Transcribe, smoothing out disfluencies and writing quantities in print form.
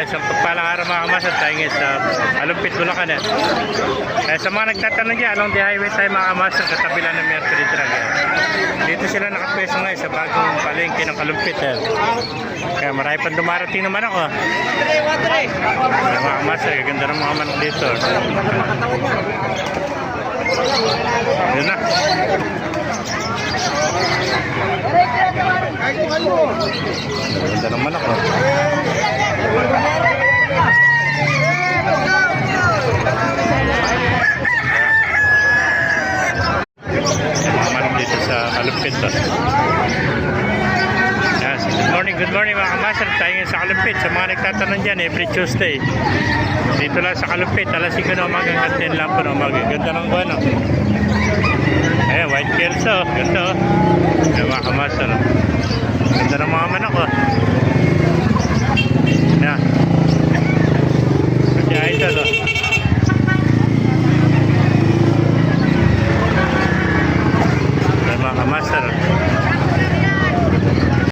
Sa pagpalang araw mga kamaster, tayo ngayon sa Alumpit, Bulacan. Sa mga nagtatanong dyan, along the highway tayo mga kamaster, sa kabila ng Mercury Drug. Dito sila nakapwesto ngayon sa bagong palengke ng Alumpit. Kaya marami pang dumarating naman ako. Mga kamaster, ganda ng mga manok dito. Yun na. Ganda ng manok. Manok dito sa Alumpit. Yes. Good morning mga kamaster. Tayo ngayon sa Alumpit. Sa mga nagtatanong dyan, every Tuesday dito lang sa Alumpit, alas 5 na umaga hanggang 10 lang po na umaga. Ganda ng buwan. White Kelso. Ganda mga kamaster. Ganda ng mga manok. Yan. Kasi idol. Mga kamaster.